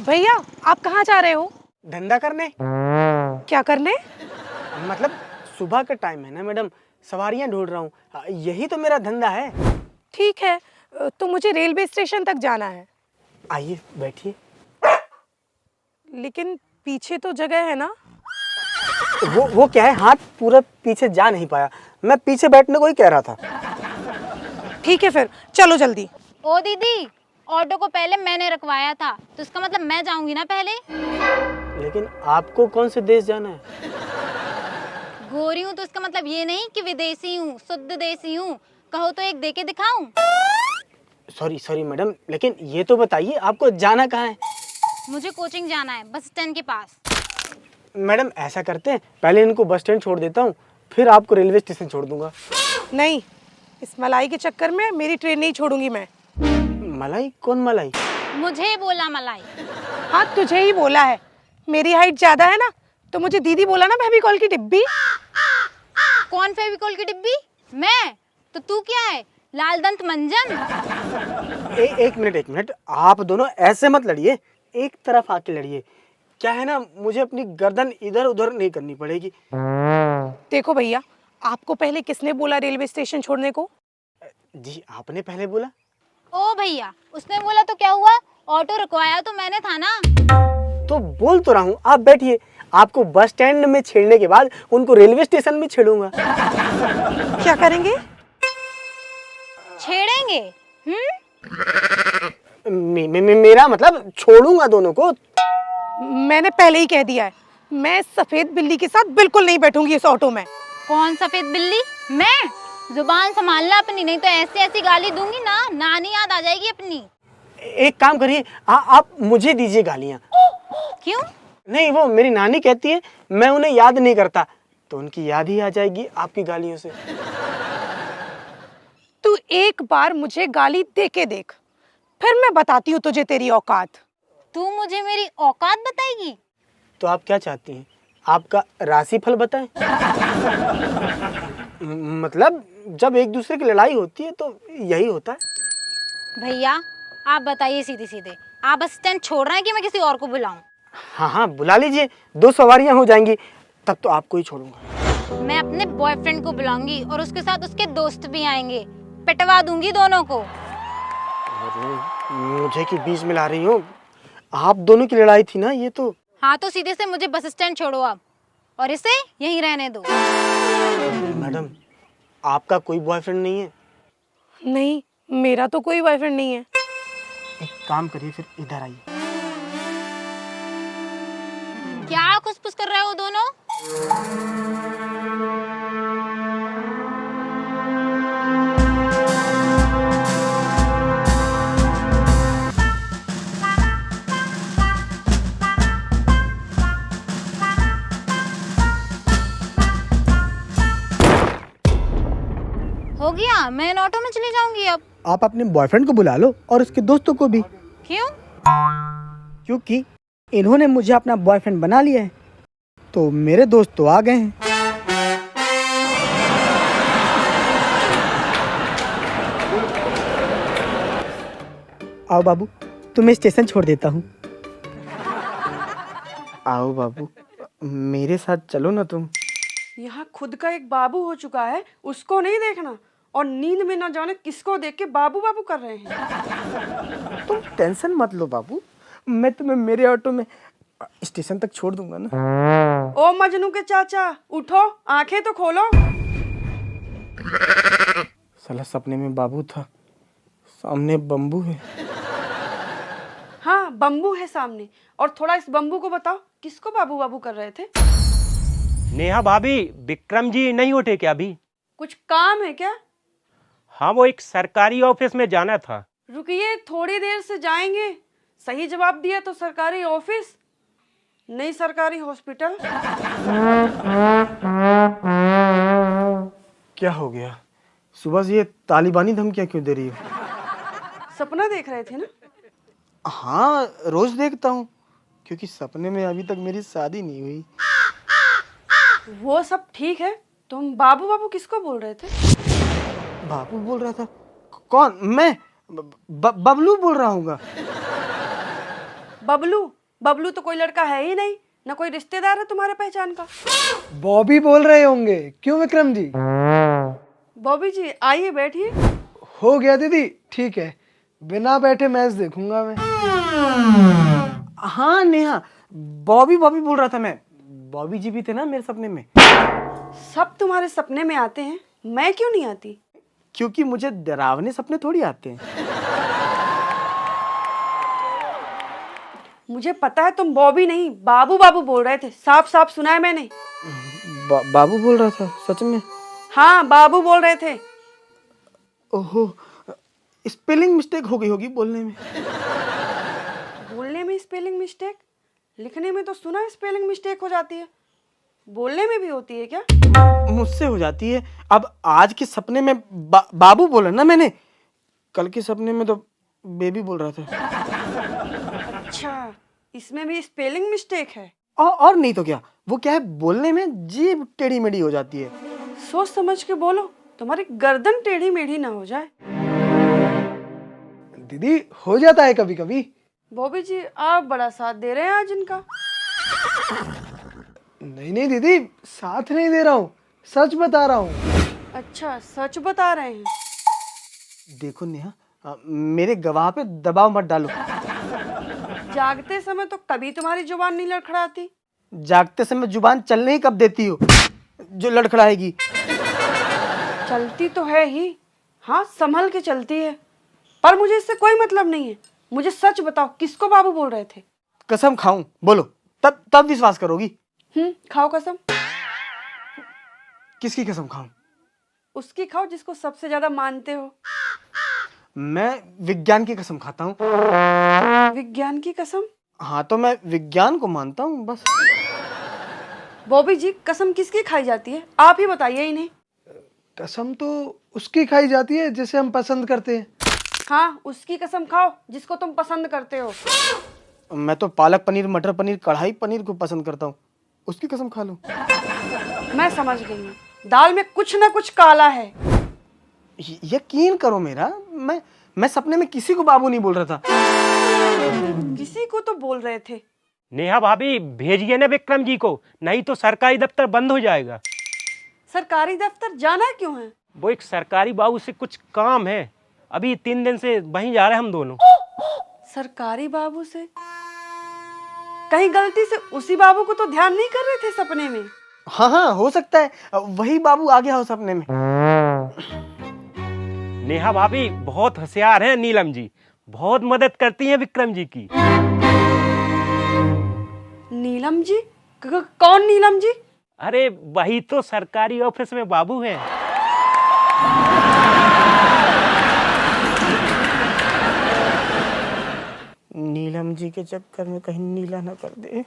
भैया आप कहाँ जा रहे हो? धंधा करने। क्या करने? मतलब सुबह का टाइम है ना मैडम, सवारियां ढूंढ रहा हूँ, यही तो मेरा धंधा है। ठीक है, तो मुझे रेलवे स्टेशन तक जाना है। आइए बैठिए। लेकिन पीछे तो जगह है ना? वो क्या है, हाथ पूरा पीछे जा नहीं पाया, मैं पीछे बैठने को ही कह रहा था। ठीक है फिर चलो जल्दी। ओ दीदी, ऑटो को पहले मैंने रखवाया था, तो इसका मतलब मैं जाऊंगी ना पहले। लेकिन आपको कौन से देश जाना है? गोरी हूँ तो इसका मतलब ये नहीं कि विदेशी हूँ, शुद्ध देसी हूँ। कहो तो एक देके दिखाऊं? सॉरी मैडम, लेकिन ये तो बताइए आपको जाना कहाँ है? मुझे कोचिंग जाना है, बस स्टैंड के पास। मैडम ऐसा करते हैं, पहले इनको बस स्टैंड छोड़ देता हूँ, फिर आपको रेलवे स्टेशन छोड़ दूंगा। नहीं, इस मलाई के चक्कर में मेरी ट्रेन नहीं छोड़ूंगी मैं। मलाई? कौन मलाई? मुझे बोला मलाई। हाँ तुझे ही बोला है, मेरी हाइट ज्यादा है ना, तो मुझे दीदी बोला ना फेविकॉल की डिब्बी। कौन फेविकॉल की डिब्बी? मैं? तो तू क्या है, लाल दंत मंजन? एक मिनट, आप दोनों ऐसे मत लड़िए, एक तरफ आके लड़िए। क्या है ना, मुझे अपनी गर्दन इधर उधर नहीं करनी पड़ेगी। देखो भैया, आपको पहले किसने बोला रेलवे स्टेशन छोड़ने को? जी आपने पहले बोला। ओ भैया, उसने बोला तो क्या हुआ, ऑटो रुकवाया तो मैंने था ना। तो बोल तो रहा हूँ, आप बैठिए, आपको बस स्टैंड में छेड़ने के बाद उनको रेलवे स्टेशन में छेड़ूंगा। क्या करेंगे? छेड़ेंगे? मेरा मतलब छोड़ूंगा दोनों को। मैंने पहले ही कह दिया है, मैं सफेद बिल्ली के साथ बिल्कुल नहीं बैठूंगी इस ऑटो में। कौन सफेद बिल्ली? मैं? जुबान संभालना अपनी, नहीं तो ऐसी ऐसी गाली दूंगी ना, नानी याद आ जाएगी अपनी। एक काम करिए, आप मुझे दीजिए गालियाँ। क्यों? नहीं, वो मेरी नानी कहती है मैं उन्हें याद नहीं करता, तो उनकी याद ही आ जाएगी आपकी गालियों से। तू एक बार मुझे गाली दे के देख, फिर मैं बताती हूँ तुझे तेरी औकात। तू मुझे मेरी औकात बताएगी? तो आप क्या चाहती हैं, आपका राशिफल बताएं? मतलब जब एक दूसरे की लड़ाई होती है तो यही होता है। भैया आप बताइए सीधे सीधे, आप बस स्टैंड छोड़ रहे हैं कि मैं किसी और को बुलाऊं? हाँ बुला लीजिए, 2 सवारियां हो जाएंगी, तब तो आपको ही छोड़ूंगा। मैं अपने बॉयफ्रेंड को बुलाऊंगी और उसके साथ उसके दोस्त भी आएंगे, पिटवा दूंगी दोनों को। मुझे क्यों बीच में ला रही हो, आप दोनों की लड़ाई थी ना ये तो। हाँ तो सीधे से मुझे बस स्टैंड छोड़ो अब, और इसे यहीं रहने दो। मैडम आपका कोई बॉयफ्रेंड नहीं है? नहीं, मेरा तो कोई बॉयफ्रेंड नहीं है। एक काम करिए, फिर इधर आइए। क्या खुसफुस कर रहे हो दोनों? हो गया, मैं इन ऑटो में चली जाऊंगी अब। आप अपने बॉयफ्रेंड को बुला लो और उसके दोस्तों को भी। क्यों? क्योंकि इन्होंने मुझे अपना बॉयफ्रेंड बना लिया है, तो मेरे दोस्त तो आ गए हैं। आओ बाबू, तुम्हें स्टेशन छोड़ देता हूँ। आओ बाबू, मेरे साथ चलो ना तुम। यहाँ खुद का एक बाबू हो चुका है, उसको नहीं देखना, और नींद में न जाने किसको देख के बाबू बाबू कर रहे हैं। तुम टेंशन मत लो बाबू, मैं तुम्हें मेरे ऑटो में स्टेशन तक छोड़ दूंगा ना। ओ मजनू के चाचा, उठो, आंखें तो खोलो। साला सपने में बाबू था, सामने बम्बू है। हाँ बम्बू है सामने, और थोड़ा इस बम्बू को बताओ किसको बाबू बाबू कर रहे थे। नेहा भाभी, विक्रम जी नहीं उठे क्या अभी? कुछ काम है क्या? हाँ, वो एक सरकारी ऑफिस में जाना था। रुकिए, थोड़ी देर से जाएंगे। सही जवाब दिया तो सरकारी ऑफिस, नहीं सरकारी हॉस्पिटल। क्या हो गया, सुबह से ये तालिबानी धमकियां क्यों दे रही हो? सपना देख रहे थे ना? हाँ रोज देखता हूँ, क्योंकि सपने में अभी तक मेरी शादी नहीं हुई। वो सब ठीक है, तुम बाबू बाबू किसको बोल रहे थे? बाबू बोल रहा था? कौन? मैं? बबलू बोल रहा हूँ। बबलू? बबलू तो कोई लड़का है ही नहीं, ना कोई रिश्तेदार है तुम्हारे पहचान का। बॉबी बोल रहे होंगे, क्यों विक्रम जी? बॉबी जी आइए बैठिए। हो गया दीदी, ठीक है, बिना बैठे मैच देखूंगा मैं। हाँ नेहा, बॉबी बॉबी बोल रहा था मैं। बॉबी जी भी थे ना मेरे सपने में। सब तुम्हारे सपने में आते हैं, मैं क्यों नहीं आती? क्योंकि मुझे डरावने सपने थोड़ी आते हैं। मुझे पता है तुम बॉबी नहीं बाबू बाबू बोल रहे थे, साफ साफ सुना है मैंने। बाबू बोल रहा था सच में? हाँ बाबू बोल रहे थे। ओहो, स्पेलिंग मिस्टेक हो गई होगी बोलने में। बोलने में स्पेलिंग मिस्टेक? लिखने में तो सुना है स्पेलिंग मिस्टेक हो जाती है, बोलने में भी होती है क्या? मुझसे हो जाती है। अब आज के सपने में बाबू बोला ना मैंने, कल के सपने में तो बेबी बोल रहा था। अच्छा, इसमें भी स्पेलिंग मिस्टेक है? और नहीं तो क्या, वो क्या है, बोलने में जीभ टेढ़ी मेढ़ी हो जाती है। सोच समझ के बोलो, तुम्हारी गर्दन टेढ़ी मेढ़ी ना हो जाए। दीदी हो जाता है कभी कभी। बॉबी जी आप बड़ा साथ दे रहे हैं आज इनका। नहीं नहीं दीदी, साथ नहीं दे रहा हूँ, सच बता रहा हूँ। अच्छा सच बता रहे हैं? देखो नेहा, मेरे गवाह पे दबाव मत डालो। जागते समय तो कभी तुम्हारी जुबान नहीं लड़खड़ाती। जागते समय जुबान चलने ही कब देती हो जो लड़खड़ाएगी? चलती तो है ही, हाँ संभल के चलती है, पर मुझे इससे कोई मतलब नहीं है। मुझे सच बताओ, किसको बाबू बोल रहे थे? कसम खाऊं? बोलो, तब विश्वास करोगी। खाओ कसम। किसकी कसम खाऊं? उसकी खाओ जिसको सबसे ज्यादा मानते हो। मैं विज्ञान की कसम खाता हूँ। विज्ञान की कसम? हाँ तो मैं विज्ञान को मानता हूँ बस। बॉबी जी कसम किसकी खाई जाती है, आप ही बताइए इन्हें। कसम तो उसकी खाई जाती है जिसे हम पसंद करते हैं। हाँ उसकी कसम खाओ जिसको तुम पसंद करते हो। मैं तो पालक पनीर, मटर पनीर, कढ़ाई पनीर को पसंद करता हूँ, उसकी कसम खा लो। मैं समझ गई हूँ, दाल में कुछ ना कुछ काला है। यकीन करो मेरा, मैं सपने में किसी को बाबू नहीं बोल रहा था। किसी को तो बोल रहे थे। नेहा भाभी भेजिए ना विक्रम जी को, नहीं तो सरकारी दफ्तर बंद हो जाएगा। सरकारी दफ्तर जाना क्यों है? वो एक सरकारी बाबू से कुछ काम है, अभी 3 दिन से वहीं जा रहे हैं हम दोनों। सरकारी बाबू से? कहीं गलती से उसी बाबू को तो ध्यान नहीं कर रहे थे सपने में? हाँ हो सकता है वही बाबू आ गया हो सपने में। नेहा भाभी बहुत होशियार हैं नीलम जी, बहुत मदद करती हैं विक्रम जी की। नीलम जी? कौन नीलम जी? अरे वही तो सरकारी ऑफिस में बाबू हैं। नीलम जी के चक्कर में कहीं नीला ना कर दे।